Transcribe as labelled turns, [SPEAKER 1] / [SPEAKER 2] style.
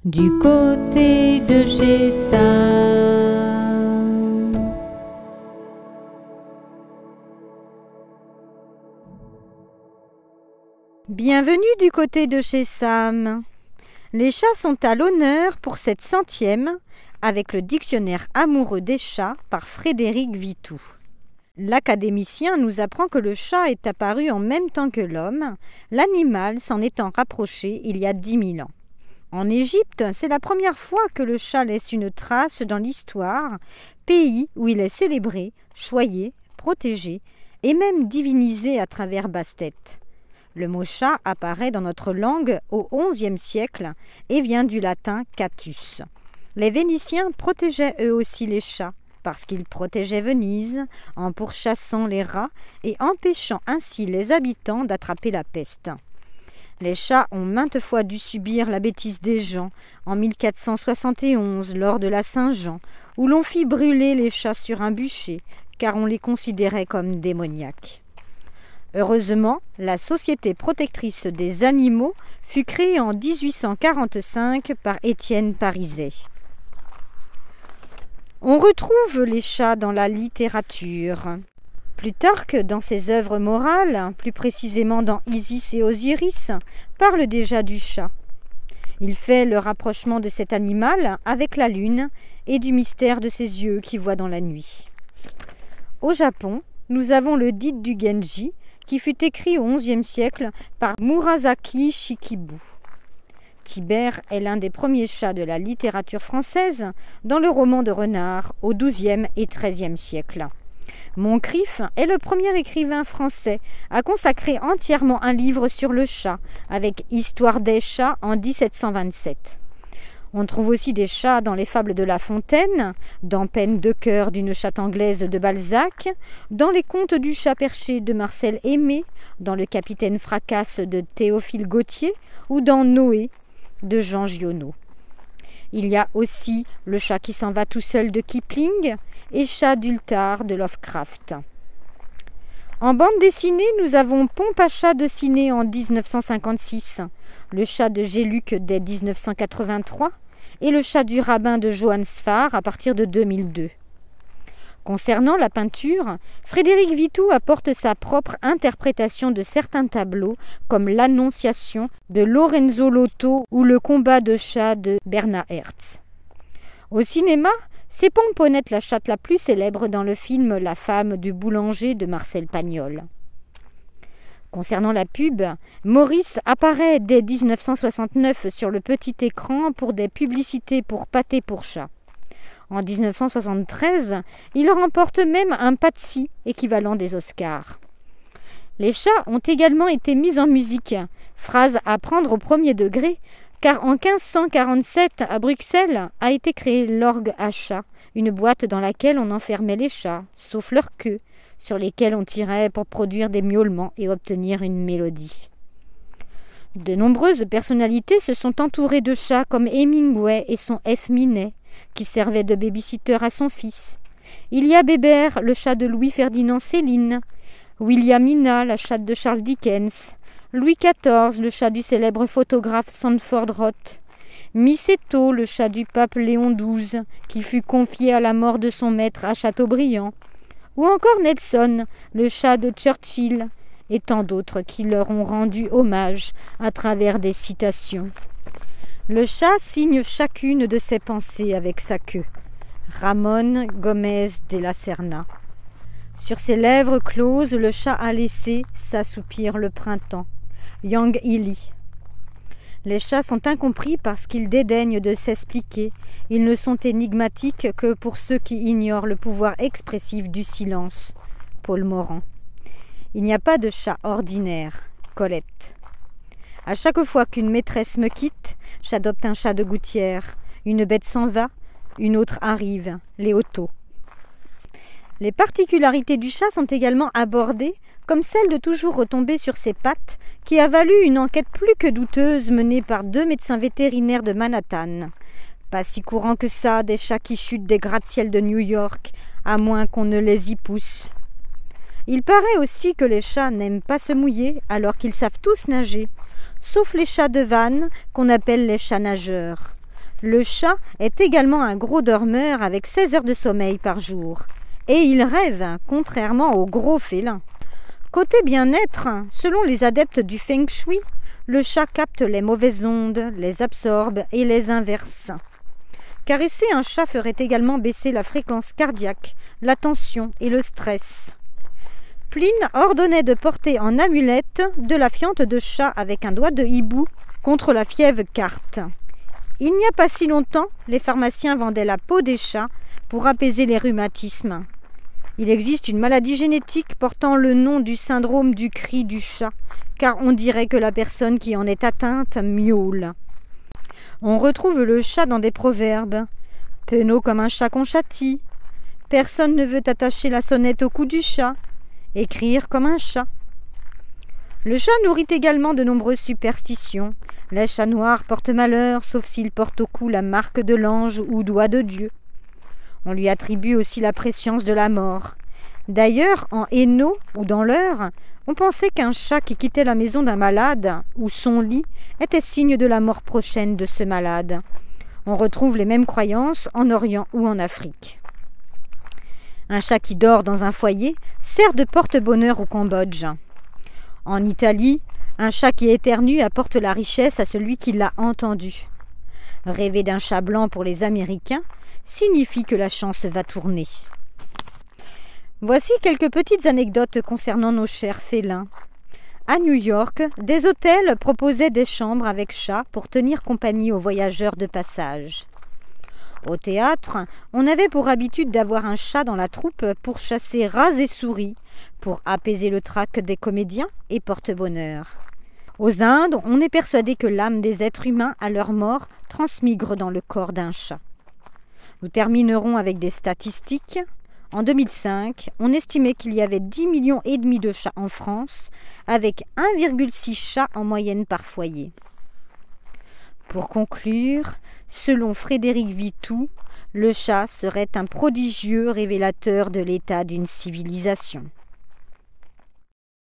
[SPEAKER 1] du côté de chez Sam.
[SPEAKER 2] Bienvenue du côté de chez Sam. Les chats sont à l'honneur pour cette 100e avec le dictionnaire amoureux des chats par Frédéric Vitou. L'académicien nous apprend que le chat est apparu en même temps que l'homme, l'animal s'en étant rapproché il y a 10 000 ans. En Égypte, c'est la première fois que le chat laisse une trace dans l'histoire, pays où il est célébré, choyé, protégé et même divinisé à travers Bastet. Le mot chat apparaît dans notre langue au XIe siècle et vient du latin catus. Les Vénitiens protégeaient eux aussi les chats, parce qu'ils protégeaient Venise en pourchassant les rats et empêchant ainsi les habitants d'attraper la peste. Les chats ont maintes fois dû subir la bêtise des gens en 1471 lors de la Saint-Jean, où l'on fit brûler les chats sur un bûcher, car on les considérait comme démoniaques. Heureusement, la Société protectrice des animaux fut créée en 1845 par Étienne Pariset. On retrouve les chats dans la littérature. Plutarque, dans ses œuvres morales, plus précisément dans Isis et Osiris, parle déjà du chat. Il fait le rapprochement de cet animal avec la lune et du mystère de ses yeux qui voient dans la nuit. Au Japon, nous avons le Dide du Genji, qui fut écrit au XIe siècle par Murasaki Shikibu. Tibère est l'un des premiers chats de la littérature française dans le roman de Renard au XIIe et XIIIe siècle. Moncrief est le premier écrivain français à consacrer entièrement un livre sur le chat, avec Histoire des chats en 1727. On trouve aussi des chats dans les fables de La Fontaine, dans Peine de cœur d'une chatte anglaise de Balzac, dans les contes du chat perché de Marcel Aimé, dans Le Capitaine Fracasse de Théophile Gautier ou dans Noé de Jean Giono. Il y a aussi Le chat qui s'en va tout seul de Kipling et Chat d'Ultar de Lovecraft. En bande dessinée, nous avons Pompe à chat de Ciné en 1956, Le chat de Géluc dès 1983 et Le chat du rabbin de Johann Sfar à partir de 2002. Concernant la peinture, Frédéric Vitou apporte sa propre interprétation de certains tableaux comme l'Annonciation de Lorenzo Lotto ou le combat de chat de Bernard Hertz. Au cinéma, c'est Pomponnette la chatte la plus célèbre dans le film La femme du boulanger de Marcel Pagnol. Concernant la pub, Maurice apparaît dès 1969 sur le petit écran pour des publicités pour pâté pour chat. En 1973, il remporte même un Patsy, équivalent des Oscars. Les chats ont également été mis en musique, phrase à prendre au premier degré, car en 1547, à Bruxelles, a été créé l'orgue à chat, une boîte dans laquelle on enfermait les chats, sauf leur queue, sur lesquelles on tirait pour produire des miaulements et obtenir une mélodie. De nombreuses personnalités se sont entourées de chats comme Hemingway et son F. Minet, qui servait de baby-sitter à son fils. Il y a Bébert, le chat de Louis-Ferdinand Céline, Williamina, la chatte de Charles Dickens, Louis XIV, le chat du célèbre photographe Sanford Roth, Missetto, le chat du pape Léon XII, qui fut confié à la mort de son maître à Chateaubriand, ou encore Nelson, le chat de Churchill, et tant d'autres qui leur ont rendu hommage à travers des citations. Le chat signe chacune de ses pensées avec sa queue. Ramon Gomez de la Serna. Sur ses lèvres closes, le chat a laissé s'assoupir le printemps. Yang Ili. Les chats sont incompris parce qu'ils dédaignent de s'expliquer. Ils ne sont énigmatiques que pour ceux qui ignorent le pouvoir expressif du silence. Paul Morand. Il n'y a pas de chat ordinaire. Colette. À chaque fois qu'une maîtresse me quitte, j'adopte un chat de gouttière. Une bête s'en va, une autre arrive. Léoto. Les particularités du chat sont également abordées, comme celle de toujours retomber sur ses pattes, qui a valu une enquête plus que douteuse menée par 2 médecins vétérinaires de Manhattan. Pas si courant que ça, des chats qui chutent des gratte-ciel de New York, à moins qu'on ne les y pousse. Il paraît aussi que les chats n'aiment pas se mouiller alors qu'ils savent tous nager, sauf les chats de vanne qu'on appelle les chats nageurs. Le chat est également un gros dormeur avec 16 heures de sommeil par jour. Et il rêve, contrairement aux gros félins. Côté bien-être, selon les adeptes du Feng Shui, le chat capte les mauvaises ondes, les absorbe et les inverse. Caresser un chat ferait également baisser la fréquence cardiaque, la tension et le stress. Pline ordonnait de porter en amulette de la fiente de chat avec un doigt de hibou contre la fièvre carte. Il n'y a pas si longtemps, les pharmaciens vendaient la peau des chats pour apaiser les rhumatismes. Il existe une maladie génétique portant le nom du syndrome du cri du chat, car on dirait que la personne qui en est atteinte miaule. On retrouve le chat dans des proverbes. Penaud comme un chat qu'on châtie. Personne ne veut attacher la sonnette au cou du chat. Écrire comme un chat. Le chat nourrit également de nombreuses superstitions. Les chats noirs portent malheur, sauf s'ils portent au cou la marque de l'ange ou doigt de Dieu. On lui attribue aussi la prescience de la mort. D'ailleurs, en Hainaut ou dans l'Eure, on pensait qu'un chat qui quittait la maison d'un malade ou son lit était signe de la mort prochaine de ce malade. On retrouve les mêmes croyances en Orient ou en Afrique. Un chat qui dort dans un foyer sert de porte-bonheur au Cambodge. En Italie, un chat qui éternue apporte la richesse à celui qui l'a entendu. Rêver d'un chat blanc pour les Américains signifie que la chance va tourner. Voici quelques petites anecdotes concernant nos chers félins. À New York, des hôtels proposaient des chambres avec chats pour tenir compagnie aux voyageurs de passage. Au théâtre, on avait pour habitude d'avoir un chat dans la troupe pour chasser rats et souris, pour apaiser le trac des comédiens et porte-bonheur. Aux Indes, on est persuadé que l'âme des êtres humains à leur mort transmigre dans le corps d'un chat. Nous terminerons avec des statistiques. En 2005, on estimait qu'il y avait 10,5 millions de chats en France, avec 1,6 chats en moyenne par foyer. Pour conclure, selon Frédéric Vitou, le chat serait un prodigieux révélateur de l'état d'une civilisation.